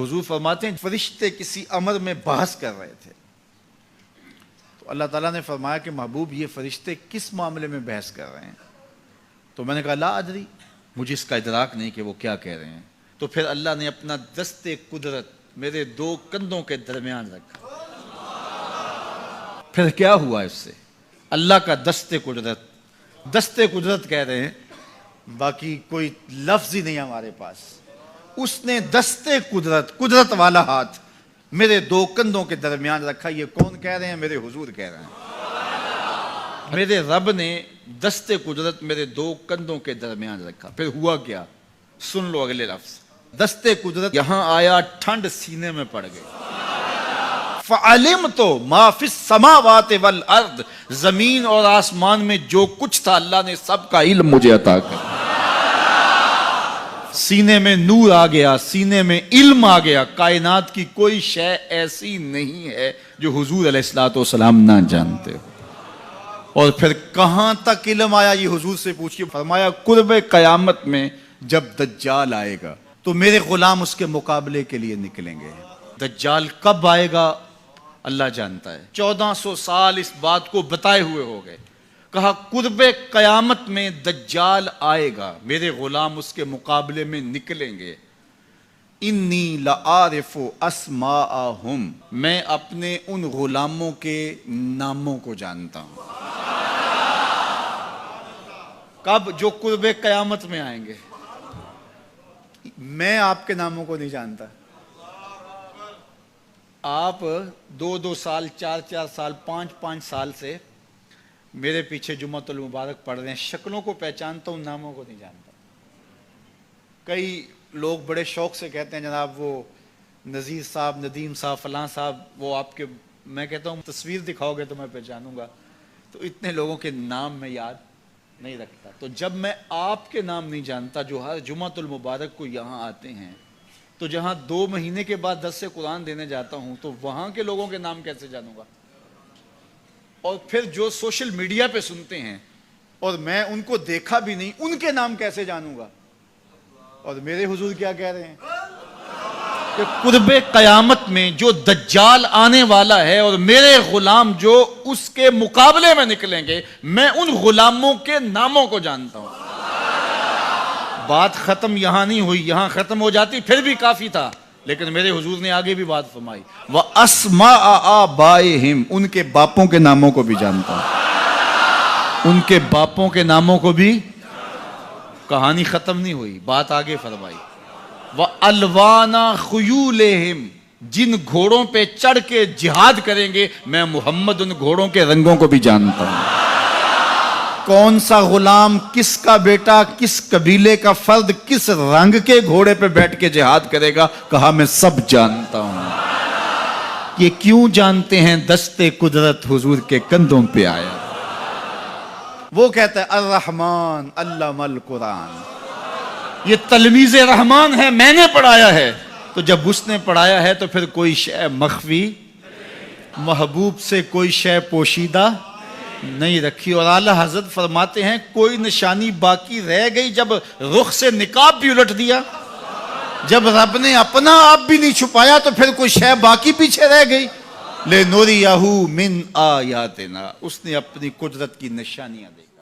حضور فرماتے ہیں فرشتے کسی امر میں بحث کر رہے تھے، تو اللہ تعالیٰ نے فرمایا کہ محبوب یہ فرشتے کس معاملے میں بحث کر رہے ہیں؟ تو میں نے کہا لا ادری، مجھے اس کا ادراک نہیں کہ وہ کیا کہہ رہے ہیں۔ تو پھر اللہ نے اپنا دست قدرت میرے دو کندھوں کے درمیان رکھا۔ پھر کیا ہوا اس سے؟ اللہ کا دست قدرت کہہ رہے ہیں، باقی کوئی لفظ ہی نہیں ہمارے پاس۔ اس نے دست قدرت والا ہاتھ میرے دو کندھوں کے درمیان رکھا۔ یہ کون کہہ رہے ہیں؟ میرے حضور کہہ رہے ہیں۔ میرے رب نے دست قدرت میرے دو کندھوں کے درمیان رکھا۔ پھر ہوا کیا؟ سن لو اگلے لفظ۔ دست قدرت یہاں آیا، ٹھنڈ سینے میں پڑ گئی۔ فَعَلِمْتُ مَا فِي السَّمَاوَاتِ وَالْأَرْضِ، زمین اور آسمان میں جو کچھ تھا اللہ نے سب کا علم مجھے عطا کر۔ سینے میں نور آ گیا، سینے میں علم آ گیا۔ کائنات کی کوئی شے ایسی نہیں ہے جو حضور علیہ الصلوۃ والسلام نہ جانتے ہو۔ اور پھر کہاں تک علم آیا یہ حضور سے پوچھیے۔ فرمایا قرب قیامت میں جب دجال آئے گا تو میرے غلام اس کے مقابلے کے لیے نکلیں گے۔ دجال کب آئے گا اللہ جانتا ہے۔ 1400 سال اس بات کو بتائے ہوئے ہو گئے۔ کہا قرب قیامت میں دجال آئے گا، میرے غلام اس کے مقابلے میں نکلیں گے۔ انی لعارف اسماءہم، میں اپنے ان غلاموں کے ناموں کو جانتا ہوں۔ کب؟ جو قرب قیامت میں آئیں گے۔ میں آپ کے ناموں کو نہیں جانتا۔ آپ 2 سال 4 سال 5 سال سے میرے پیچھے جمعۃ المبارک پڑھ رہے ہیں، شکلوں کو پہچانتا ہوں، ناموں کو نہیں جانتا۔ کئی لوگ بڑے شوق سے کہتے ہیں جناب وہ نذیر صاحب، ندیم صاحب، فلاں صاحب، وہ آپ کے، میں کہتا ہوں تصویر دکھاؤ گے تو میں پہچانوں گا۔ تو اتنے لوگوں کے نام میں یاد نہیں رکھتا۔ تو جب میں آپ کے نام نہیں جانتا جو ہر جمعۃ المبارک کو یہاں آتے ہیں، تو جہاں 2 مہینے کے بعد درس قرآن دینے جاتا ہوں تو وہاں کے لوگوں کے نام کیسے جانوں گا؟ اور پھر جو سوشل میڈیا پہ سنتے ہیں اور میں ان کو دیکھا بھی نہیں، ان کے نام کیسے جانوں گا؟ اور میرے حضور کیا کہہ رہے ہیں کہ قرب قیامت میں جو دجال آنے والا ہے اور میرے غلام جو اس کے مقابلے میں نکلیں گے، میں ان غلاموں کے ناموں کو جانتا ہوں۔ بات ختم یہاں نہیں ہوئی، یہاں ختم ہو جاتی پھر بھی کافی تھا، لیکن میرے حضور نے آگے بھی بات فرمائی۔ وَأَسْمَاءَ آبَائِهِمْ، ان کے باپوں کے ناموں کو بھی جانتا ہوں۔ ان کے باپوں کے ناموں کو بھی۔ کہانی ختم نہیں ہوئی، بات آگے فرمائی۔ وَأَلْوَانَ خُيُولِهِمْ، جن گھوڑوں پہ چڑھ کے جہاد کریں گے میں محمد ان گھوڑوں کے رنگوں کو بھی جانتا ہوں۔ کون سا غلام، کس کا بیٹا، کس قبیلے کا فرد کس رنگ کے گھوڑے پہ بیٹھ کے جہاد کرے گا، کہا میں سب جانتا ہوں۔ یہ کیوں جانتے ہیں؟ دست قدرت حضور کے کندھوں پہ آیا۔ وہ کہتا ہے الرحمن علم القرآن، یہ تلمیذ رحمان ہے، میں نے پڑھایا ہے۔ تو جب اس نے پڑھایا ہے تو پھر کوئی شے مخفی، محبوب سے کوئی شے پوشیدہ نہیں رکھی۔ اور اعلیٰ حضرت فرماتے ہیں کوئی نشانی باقی رہ گئی جب رخ سے نقاب بھی الٹ دیا، جب رب نے اپنا آپ بھی نہیں چھپایا تو پھر کوئی شے باقی پیچھے رہ گئی۔ لِنُرِيَهُ مِنْ آیَاتِنَا، اس نے اپنی قدرت کی نشانیاں دی۔